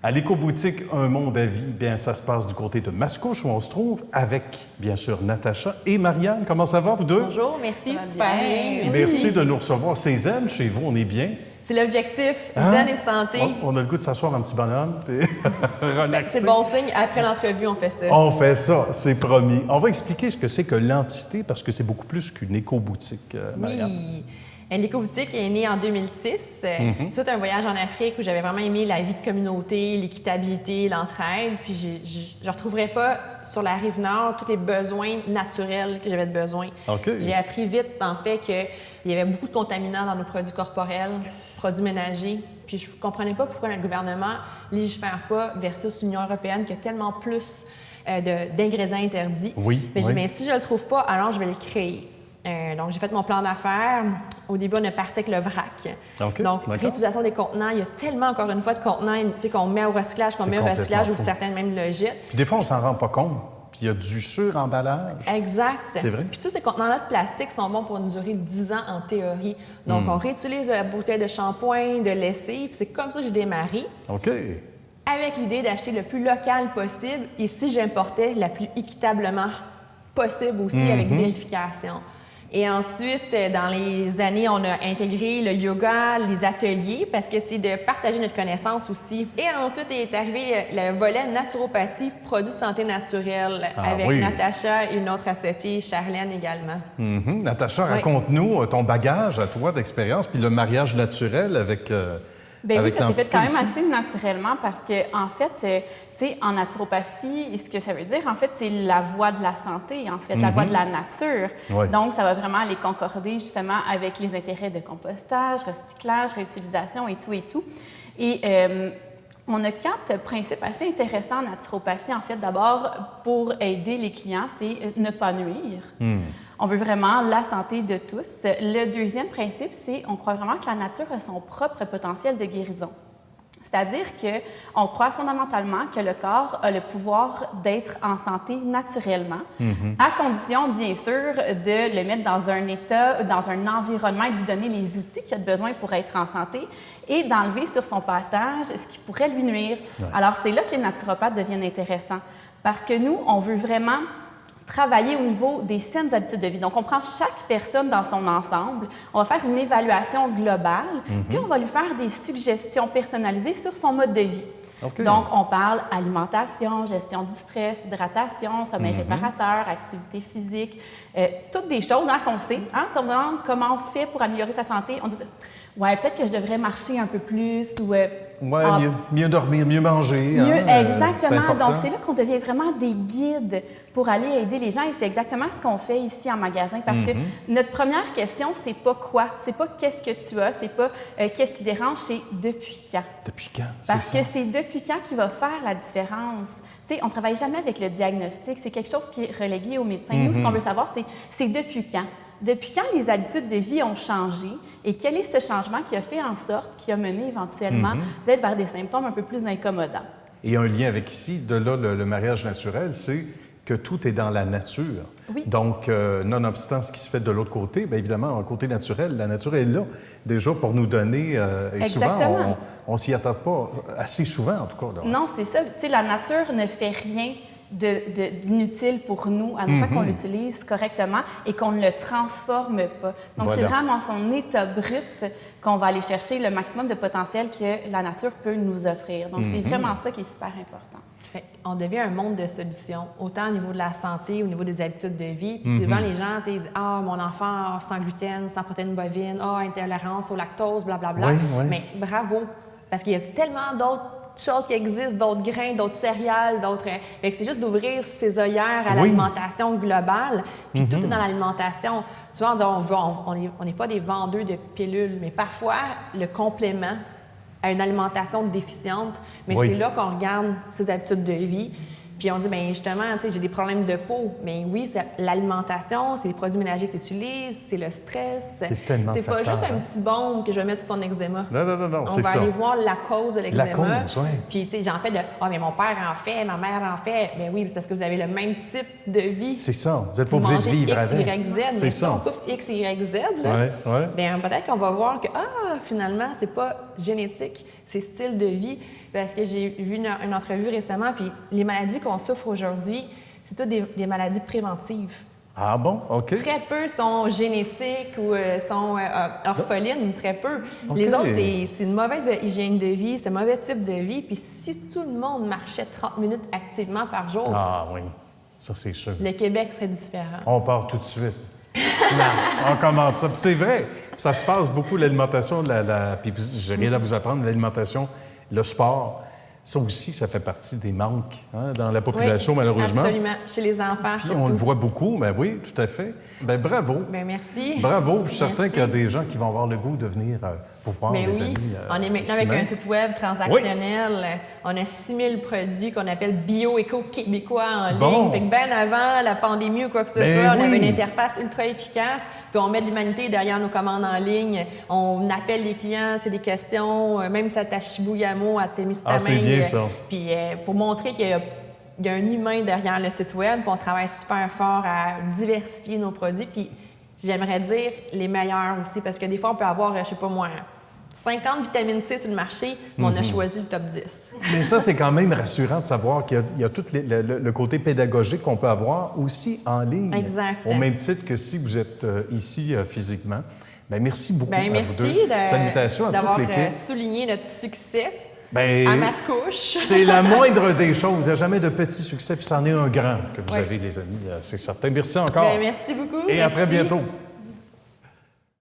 À l'éco-boutique Un Monde à Vie, bien, ça se passe du côté de Mascouche, où on se trouve avec, bien sûr, Natacha et Marianne. Comment ça va, vous deux? Bonjour, merci, Ça va super bien. Merci de nous recevoir. C'est zen chez vous, on est bien. C'est l'objectif, Hein? zen et santé. On a le goût de s'asseoir un petit bonhomme, puis relaxer. C'est bon signe, après l'entrevue, on fait ça. On fait ça, c'est promis. On va expliquer ce que c'est que l'entité, parce que c'est beaucoup plus qu'une éco-boutique, Marianne. Oui. L'éco-boutique est née en 2006, suite à un voyage en Afrique où j'avais vraiment aimé la vie de communauté, l'équitabilité, l'entraide. Puis je ne retrouverais pas sur la Rive-Nord tous les besoins naturels que j'avais de besoin. OK. J'ai appris vite, en fait, qu'il y avait beaucoup de contaminants dans nos produits corporels, produits ménagers. Puis je ne comprenais pas pourquoi le gouvernement légifère pas versus l'Union européenne qui a tellement plus d'ingrédients interdits. Oui, Mais, oui. mais si je ne le trouve pas, alors je vais le créer. Donc, j'ai fait mon plan d'affaires. Au début, on est parti avec le vrac. OK, Donc, d'accord. réutilisation des contenants. Il y a tellement, encore une fois, de contenants qu'on met au recyclage, qu'on C'est met au recyclage ou complètement fou. certains même le jettent. Puis des fois, on s'en rend pas compte. Puis il y a du suremballage. Exact. C'est vrai. Puis tous ces contenants-là de plastique sont bons pour nous durer 10 ans en théorie. Donc, on réutilise la bouteille de shampoing, de lessive. Puis c'est comme ça que j'ai démarré, OK. avec l'idée d'acheter le plus local possible et si j'importais, la plus équitablement possible aussi, avec vérification. Et ensuite, dans les années, on a intégré le yoga, les ateliers, parce que c'est de partager notre connaissance aussi. Et ensuite est arrivé le volet naturopathie, produits de santé naturelle, avec oui. Natacha et une autre associée, Charlène également. Natacha, Oui. raconte-nous ton bagage à toi d'expérience, puis le mariage naturel avec Bien oui, avec ça s'est fait l'entité quand même ici. assez naturellement parce que, en fait, tu sais, en naturopathie, ce que ça veut dire, en fait, c'est la voie de la santé, en fait, la voie de la nature. Ouais. Donc, ça va vraiment aller concorder justement avec les intérêts de compostage, recyclage, réutilisation et tout et tout. Et on a 4 principes assez intéressants en naturopathie. En fait, d'abord, pour aider les clients, c'est ne pas nuire. On veut vraiment la santé de tous. Le deuxième principe, c'est on croit vraiment que la nature a son propre potentiel de guérison. C'est-à-dire qu'on croit fondamentalement que le corps a le pouvoir d'être en santé naturellement, à condition, bien sûr, de le mettre dans un état, dans un environnement et de lui donner les outils qu'il a besoin pour être en santé et d'enlever sur son passage ce qui pourrait lui nuire. Ouais. Alors, c'est là que les naturopathes deviennent intéressants parce que nous, on veut vraiment travailler au niveau des saines habitudes de vie. Donc, on prend chaque personne dans son ensemble, on va faire une évaluation globale, puis on va lui faire des suggestions personnalisées sur son mode de vie. OK. Donc, on parle alimentation, gestion du stress, hydratation, sommeil réparateur, activité physique, toutes des choses qu'on sait. Si on me demande comment on fait pour améliorer sa santé, on dit « Ouais, peut-être que je devrais marcher un peu plus » ou Ouais, mieux dormir, mieux manger. Mieux, c'est exactement. important. Donc, c'est là qu'on devient vraiment des guides pour aller aider les gens. Et c'est exactement ce qu'on fait ici en magasin. Parce que notre première question, c'est pas quoi. C'est pas qu'est-ce que tu as. C'est pas qu'est-ce qui dérange. C'est depuis quand. Depuis quand? C'est Parce ça. que c'est depuis quand qui va faire la différence. Tu sais, on ne travaille jamais avec le diagnostic. C'est quelque chose qui est relégué aux médecins. Nous, ce qu'on veut savoir, c'est depuis quand. Depuis quand les habitudes de vie ont changé et quel est ce changement qui a fait en sorte, qui a mené éventuellement peut-être vers des symptômes un peu plus incommodants. Et un lien avec ici, de là, le mariage naturel, c'est que tout est dans la nature. Oui. Donc, nonobstant ce qui se fait de l'autre côté, bien évidemment, un côté naturel, la nature est là déjà pour nous donner, et souvent, Exactement. on s'y attend pas, assez souvent en tout cas. Là. Non, c'est ça. Tu sais, la nature ne fait rien d'inutile pour nous, à ne pas qu'on l'utilise correctement et qu'on ne le transforme pas. Donc, Voilà. c'est vraiment son état brut qu'on va aller chercher le maximum de potentiel que la nature peut nous offrir. Donc, c'est vraiment ça qui est super important. On devient un monde de solutions, autant au niveau de la santé, au niveau des habitudes de vie. Puis souvent, les gens disent « Ah, mon enfant sans gluten, sans protéines bovines, intolérance au lactose, blablabla. Oui, oui. Mais bravo, parce qu'il y a tellement d'autres choses qui existent, d'autres grains, d'autres céréales, d'autres... Fait que c'est juste d'ouvrir ses œillères à Oui. l'alimentation globale, puis tout est dans l'alimentation. Souvent, on dit on n'est pas des vendeurs de pilules, mais parfois, le complément à une alimentation déficiente, mais Oui. c'est là qu'on regarde ses habitudes de vie. Puis on dit, bien justement, tu sais, j'ai des problèmes de peau. Mais oui, c'est l'alimentation, c'est les produits ménagers que tu utilises, c'est le stress. C'est tellement C'est pas fatal, juste un hein? petit baume que je vais mettre sur ton eczéma. Non, On c'est va ça. aller voir la cause de La l'eczéma. cause, oui. Puis, tu sais, j'en fais de, mais mon père en fait, ma mère en fait. Ben oui, c'est parce que vous avez le même type de vie. C'est ça. Vous n'êtes pas Vous obligé de mangez vivre X, avec. Y, Z, C'est mais si on ça. coupe X, Y, Z, là, Ouais. bien, peut-être qu'on va voir que, finalement, c'est pas génétique, c'est style de vie. Parce que j'ai vu une entrevue récemment, puis les maladies qu'on souffre aujourd'hui, c'est toutes des maladies préventives. Ah bon? OK. Très peu sont génétiques ou sont orphelines, très peu. OK. Les autres, c'est une mauvaise hygiène de vie, c'est un mauvais type de vie. Puis si tout le monde marchait 30 minutes activement par jour, Ah oui, ça c'est sûr. le Québec serait différent. On part tout de suite. On commence ça. Puis c'est vrai, ça se passe beaucoup, l'alimentation, puis j'ai rien à vous apprendre, l'alimentation, le sport. Ça aussi, ça fait partie des manques dans la population, Oui, malheureusement. Absolument. Chez les enfants, Puis surtout. on le voit beaucoup, ben oui, tout à fait. Ben bravo. Bien, merci. Bravo. Je suis certain Merci. qu'il y a des gens qui vont avoir le goût de venir pour voir Mais les oui, amis. on est maintenant avec Simon. un site web transactionnel. On a 6000 produits qu'on appelle bio-éco-québécois en Bon. ligne. Fait que bien avant la pandémie ou quoi que ce Ben soit, on avait oui. une interface ultra efficace. Puis on met de l'humanité derrière nos commandes en ligne. On appelle les clients, c'est des questions, même si c'est à Chibougamau, à Témiscamingue. Ah, c'est bien ça. Puis pour montrer qu'il y a un humain derrière le site web, puis on travaille super fort à diversifier nos produits. Puis j'aimerais dire les meilleurs aussi, parce que des fois, on peut avoir, je sais pas moi, 50 vitamines C sur le marché, mais on a choisi le top 10. Mais ça, c'est quand même rassurant de savoir qu'il y a tout le côté pédagogique qu'on peut avoir aussi en ligne. Exact. Au même titre que si vous êtes ici physiquement. Bien, merci beaucoup Bien, à merci vous deux. Salutations à d'avoir toute l'équipe. souligné notre succès Ben, à Mascouche. c'est la moindre des choses. Il n'y a jamais de petit succès, puis c'en est un grand que vous Oui. avez, les amis, c'est certain. Merci encore. Bien, merci beaucoup. Et à Merci. très bientôt.